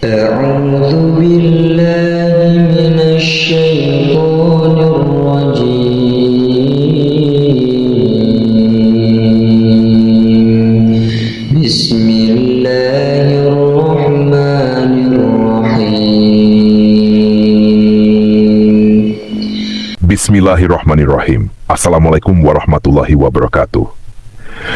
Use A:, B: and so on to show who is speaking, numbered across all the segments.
A: أعوذ بالله من الشيطان الرجيم بسم الله الرحمن الرحيم
B: Bismillahirrahmanirrahim. Assalamualaikum warahmatullahi wabarakatuh.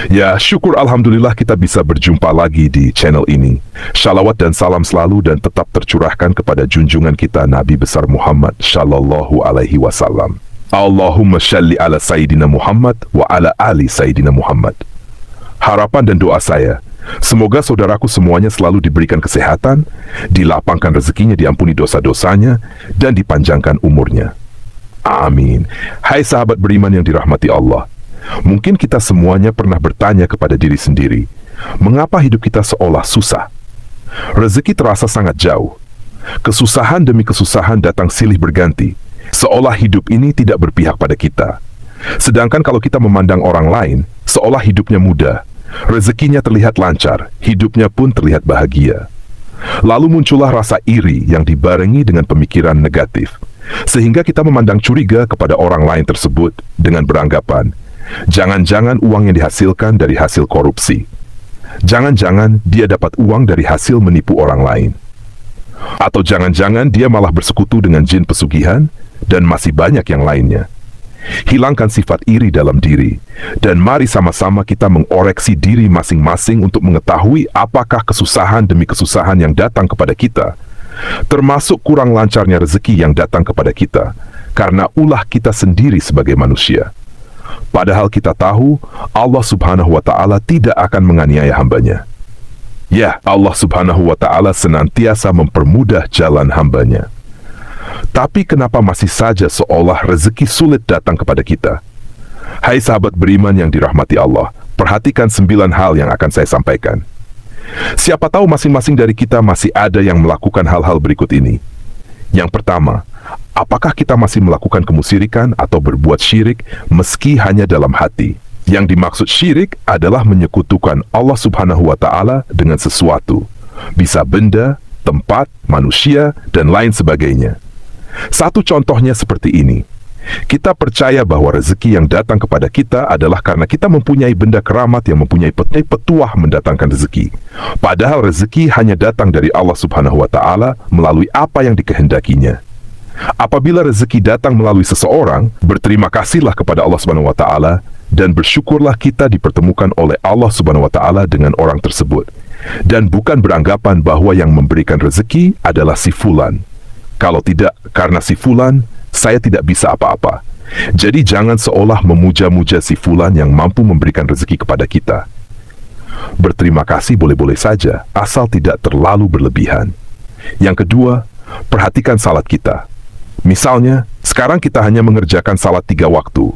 B: Ya, syukur alhamdulillah kita bisa berjumpa lagi di channel ini. Shalawat dan salam selalu dan tetap tercurahkan kepada junjungan kita Nabi besar Muhammad Shallallahu alaihi wasallam. Allahumma shalli ala Sayyidina Muhammad wa ala ali Sayyidina Muhammad. Harapan dan doa saya, semoga saudaraku semuanya selalu diberikan kesehatan, dilapangkan rezekinya, diampuni dosa-dosanya, dan dipanjangkan umurnya. Amin. Hai sahabat beriman yang dirahmati Allah, mungkin kita semuanya pernah bertanya kepada diri sendiri, mengapa hidup kita seolah susah? Rezeki terasa sangat jauh. Kesusahan demi kesusahan datang silih berganti, seolah hidup ini tidak berpihak pada kita. Sedangkan kalau kita memandang orang lain, seolah hidupnya mudah, rezekinya terlihat lancar, hidupnya pun terlihat bahagia. Lalu muncullah rasa iri yang dibarengi dengan pemikiran negatif, sehingga kita memandang curiga kepada orang lain tersebut dengan beranggapan, jangan-jangan uang yang dihasilkan dari hasil korupsi. Jangan-jangan dia dapat uang dari hasil menipu orang lain. Atau jangan-jangan dia malah bersekutu dengan jin pesugihan, dan masih banyak yang lainnya. Hilangkan sifat iri dalam diri, dan mari sama-sama kita mengoreksi diri masing-masing untuk mengetahui apakah kesusahan demi kesusahan yang datang kepada kita, termasuk kurang lancarnya rezeki yang datang kepada kita, karena ulah kita sendiri sebagai manusia. Padahal kita tahu Allah subhanahu wa ta'ala tidak akan menganiaya hambanya. Ya, Allah subhanahu wa ta'ala senantiasa mempermudah jalan hambanya. Tapi kenapa masih saja seolah rezeki sulit datang kepada kita? Hai sahabat beriman yang dirahmati Allah, perhatikan 9 hal yang akan saya sampaikan. Siapa tahu masing-masing dari kita masih ada yang melakukan hal-hal berikut ini. Yang pertama, apakah kita masih melakukan kemusyrikan atau berbuat syirik meski hanya dalam hati? Yang dimaksud syirik adalah menyekutukan Allah subhanahu wa ta'ala dengan sesuatu. Bisa benda, tempat, manusia, dan lain sebagainya. Satu contohnya seperti ini. Kita percaya bahwa rezeki yang datang kepada kita adalah karena kita mempunyai benda keramat yang mempunyai petuah mendatangkan rezeki. Padahal rezeki hanya datang dari Allah subhanahu wa ta'ala melalui apa yang dikehendakinya. Apabila rezeki datang melalui seseorang, berterima kasihlah kepada Allah subhanahu wa ta'ala dan bersyukurlah kita dipertemukan oleh Allah subhanahu wa ta'ala dengan orang tersebut. Dan bukan beranggapan bahwa yang memberikan rezeki adalah si fulan. Kalau tidak, karena si fulan, saya tidak bisa apa-apa. Jadi jangan seolah memuja-muja si fulan yang mampu memberikan rezeki kepada kita. Berterima kasih boleh-boleh saja, asal tidak terlalu berlebihan. Yang kedua, perhatikan salat kita. Misalnya, sekarang kita hanya mengerjakan salat 3 waktu.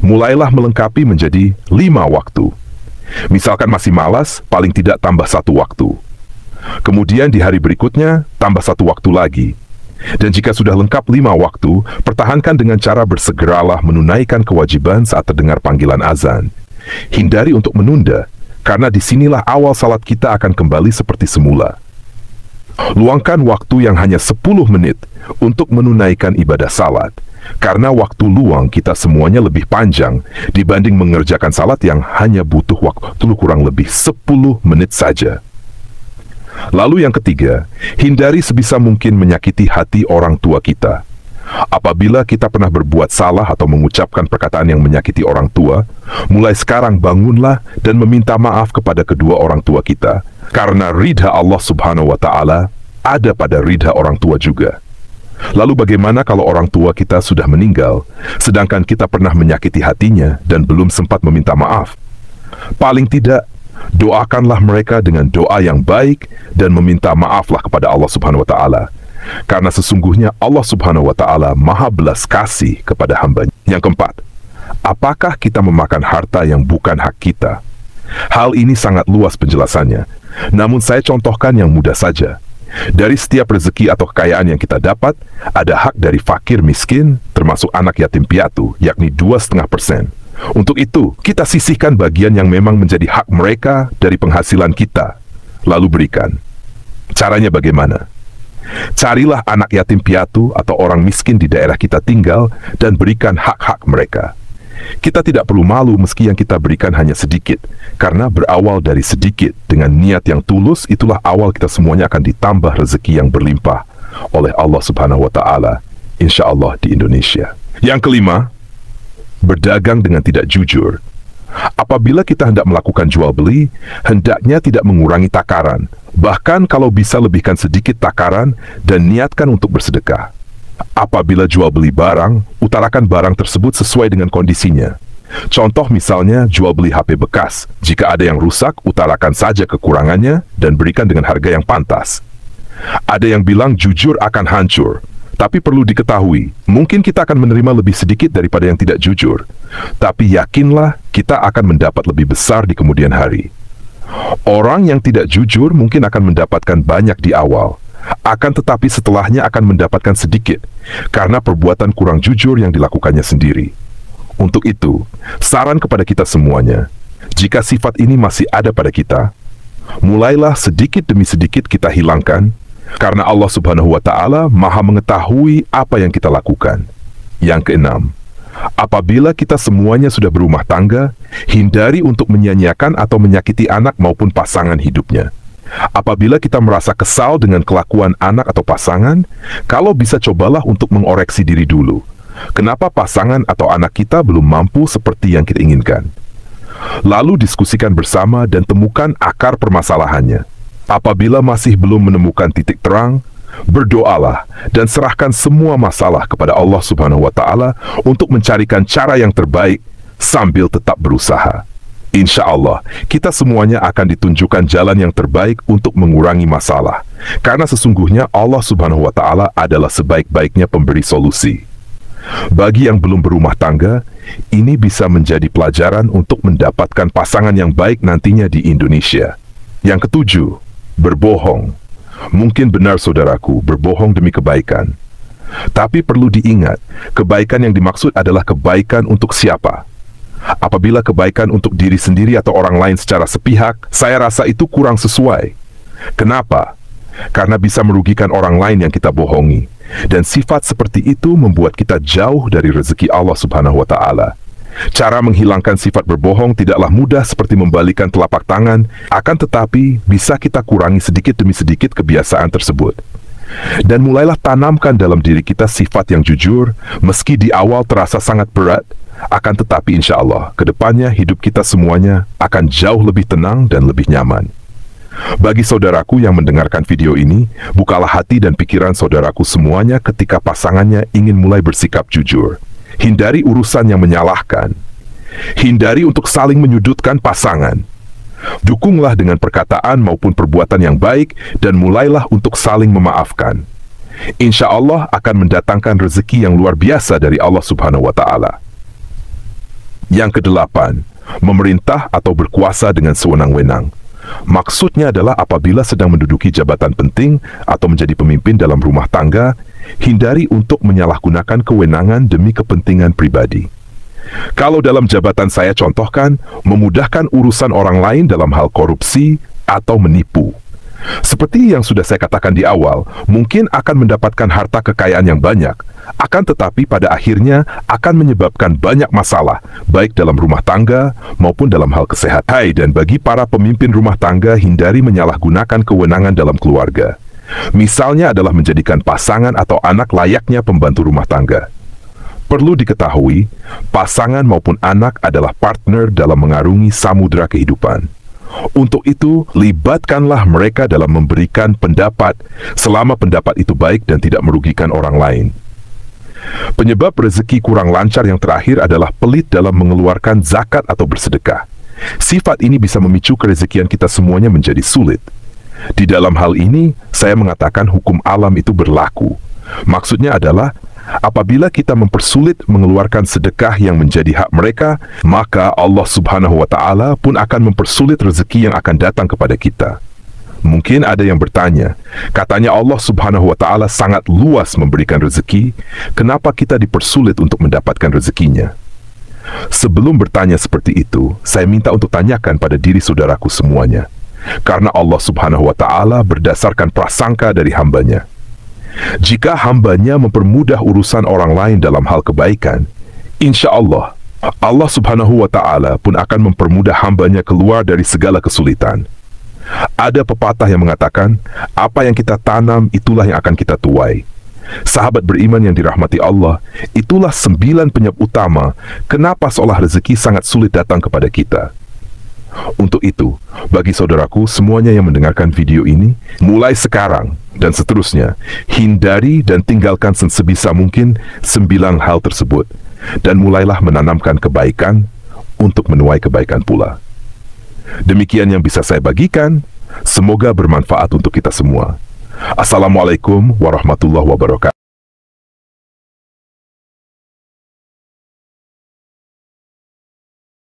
B: Mulailah melengkapi menjadi 5 waktu. Misalkan masih malas, paling tidak tambah 1 waktu. Kemudian di hari berikutnya, tambah 1 waktu lagi. Dan jika sudah lengkap 5 waktu, pertahankan dengan cara bersegeralah menunaikan kewajiban saat terdengar panggilan azan. Hindari untuk menunda, karena disinilah awal salat kita akan kembali seperti semula. Luangkan waktu yang hanya 10 menit untuk menunaikan ibadah salat, karena waktu luang kita semuanya lebih panjang dibanding mengerjakan salat yang hanya butuh waktu kurang lebih 10 menit saja. Lalu yang ketiga, hindari sebisa mungkin menyakiti hati orang tua kita. Apabila kita pernah berbuat salah atau mengucapkan perkataan yang menyakiti orang tua, mulai sekarang bangunlah dan meminta maaf kepada kedua orang tua kita, karena ridha Allah subhanahu wa ta'ala ada pada ridha orang tua juga. Lalu bagaimana kalau orang tua kita sudah meninggal, sedangkan kita pernah menyakiti hatinya dan belum sempat meminta maaf? Paling tidak, doakanlah mereka dengan doa yang baik dan meminta maaflah kepada Allah subhanahu wa ta'ala. Karena sesungguhnya Allah subhanahu wa ta'ala maha belas kasih kepada hambanya. Yang keempat, apakah kita memakan harta yang bukan hak kita? Hal ini sangat luas penjelasannya, namun saya contohkan yang mudah saja. Dari setiap rezeki atau kekayaan yang kita dapat, ada hak dari fakir miskin, termasuk anak yatim piatu, yakni 2,5%. Untuk itu, kita sisihkan bagian yang memang menjadi hak mereka dari penghasilan kita, lalu berikan. Caranya bagaimana? Carilah anak yatim piatu atau orang miskin di daerah kita tinggal dan berikan hak-hak mereka. Kita tidak perlu malu meski yang kita berikan hanya sedikit, karena berawal dari sedikit dengan niat yang tulus, itulah awal kita semuanya akan ditambah rezeki yang berlimpah oleh Allah Subhanahu wa Ta'ala, insya Allah di Indonesia. Yang kelima, berdagang dengan tidak jujur. Apabila kita hendak melakukan jual beli, hendaknya tidak mengurangi takaran. Bahkan kalau bisa lebihkan sedikit takaran dan niatkan untuk bersedekah. Apabila jual beli barang, utarakan barang tersebut sesuai dengan kondisinya. Contoh misalnya jual beli HP bekas. Jika ada yang rusak, utarakan saja kekurangannya dan berikan dengan harga yang pantas. Ada yang bilang jujur akan hancur. Tapi perlu diketahui, mungkin kita akan menerima lebih sedikit daripada yang tidak jujur. Tapi yakinlah, kita akan mendapat lebih besar di kemudian hari. Orang yang tidak jujur mungkin akan mendapatkan banyak di awal, akan tetapi setelahnya akan mendapatkan sedikit, karena perbuatan kurang jujur yang dilakukannya sendiri. Untuk itu, saran kepada kita semuanya, jika sifat ini masih ada pada kita, mulailah sedikit demi sedikit kita hilangkan, karena Allah Subhanahu wa Ta'ala Maha mengetahui apa yang kita lakukan. Yang keenam, apabila kita semuanya sudah berumah tangga, hindari untuk menyia-nyiakan atau menyakiti anak maupun pasangan hidupnya. Apabila kita merasa kesal dengan kelakuan anak atau pasangan, kalau bisa cobalah untuk mengoreksi diri dulu. Kenapa pasangan atau anak kita belum mampu seperti yang kita inginkan? Lalu diskusikan bersama dan temukan akar permasalahannya. Apabila masih belum menemukan titik terang, berdoalah dan serahkan semua masalah kepada Allah Subhanahu wa Ta'ala untuk mencarikan cara yang terbaik sambil tetap berusaha. Insya Allah, kita semuanya akan ditunjukkan jalan yang terbaik untuk mengurangi masalah, karena sesungguhnya Allah Subhanahu wa Ta'ala adalah sebaik-baiknya pemberi solusi. Bagi yang belum berumah tangga, ini bisa menjadi pelajaran untuk mendapatkan pasangan yang baik nantinya di Indonesia. Yang ketujuh, berbohong. Mungkin benar saudaraku, berbohong demi kebaikan. Tapi perlu diingat, kebaikan yang dimaksud adalah kebaikan untuk siapa? Apabila kebaikan untuk diri sendiri atau orang lain secara sepihak, saya rasa itu kurang sesuai. Kenapa? Karena bisa merugikan orang lain yang kita bohongi. Dan sifat seperti itu membuat kita jauh dari rezeki Allah Subhanahu wa Ta'ala. Cara menghilangkan sifat berbohong tidaklah mudah seperti membalikan telapak tangan, akan tetapi bisa kita kurangi sedikit demi sedikit kebiasaan tersebut. Dan mulailah tanamkan dalam diri kita sifat yang jujur, meski di awal terasa sangat berat, akan tetapi insya Allah, kedepannya hidup kita semuanya akan jauh lebih tenang dan lebih nyaman. Bagi saudaraku yang mendengarkan video ini, bukalah hati dan pikiran saudaraku semuanya ketika pasangannya ingin mulai bersikap jujur. Hindari urusan yang menyalahkan. Hindari untuk saling menyudutkan pasangan. Dukunglah dengan perkataan maupun perbuatan yang baik dan mulailah untuk saling memaafkan. Insya Allah akan mendatangkan rezeki yang luar biasa dari Allah Subhanahu wa Ta'ala. Yang kedelapan, memerintah atau berkuasa dengan sewenang-wenang. Maksudnya adalah apabila sedang menduduki jabatan penting atau menjadi pemimpin dalam rumah tangga, hindari untuk menyalahgunakan kewenangan demi kepentingan pribadi. Kalau dalam jabatan saya contohkan, memudahkan urusan orang lain dalam hal korupsi atau menipu. Seperti yang sudah saya katakan di awal, mungkin akan mendapatkan harta kekayaan yang banyak, akan tetapi pada akhirnya akan menyebabkan banyak masalah, baik dalam rumah tangga maupun dalam hal kesehatan. Dan bagi para pemimpin rumah tangga, hindari menyalahgunakan kewenangan dalam keluarga. Misalnya adalah menjadikan pasangan atau anak layaknya pembantu rumah tangga. Perlu diketahui, pasangan maupun anak adalah partner dalam mengarungi samudera kehidupan. Untuk itu, libatkanlah mereka dalam memberikan pendapat selama pendapat itu baik dan tidak merugikan orang lain. Penyebab rezeki kurang lancar yang terakhir adalah pelit dalam mengeluarkan zakat atau bersedekah. Sifat ini bisa memicu kerezekian kita semuanya menjadi sulit. Di dalam hal ini, saya mengatakan hukum alam itu berlaku. Maksudnya adalah, apabila kita mempersulit mengeluarkan sedekah yang menjadi hak mereka, maka Allah Subhanahu wa Ta'ala pun akan mempersulit rezeki yang akan datang kepada kita. Mungkin ada yang bertanya, katanya Allah Subhanahu wa Ta'ala sangat luas memberikan rezeki, kenapa kita dipersulit untuk mendapatkan rezekinya? Sebelum bertanya seperti itu, saya minta untuk tanyakan pada diri saudaraku semuanya. karena Allah Subhanahu wa Ta'ala berdasarkan prasangka dari hambanya. Jika hambanya mempermudah urusan orang lain dalam hal kebaikan, insya Allah, Allah Subhanahu wa Ta'ala pun akan mempermudah hambanya keluar dari segala kesulitan. Ada pepatah yang mengatakan, apa yang kita tanam itulah yang akan kita tuai. Sahabat beriman yang dirahmati Allah, itulah 9 penyebab utama kenapa seolah rezeki sangat sulit datang kepada kita. Untuk itu, bagi saudaraku semuanya yang mendengarkan video ini, mulai sekarang dan seterusnya, hindari dan tinggalkan sebisa mungkin 9 hal tersebut, dan mulailah menanamkan kebaikan untuk menuai kebaikan pula. Demikian yang bisa saya bagikan, semoga bermanfaat untuk kita semua. Assalamualaikum warahmatullahi wabarakatuh.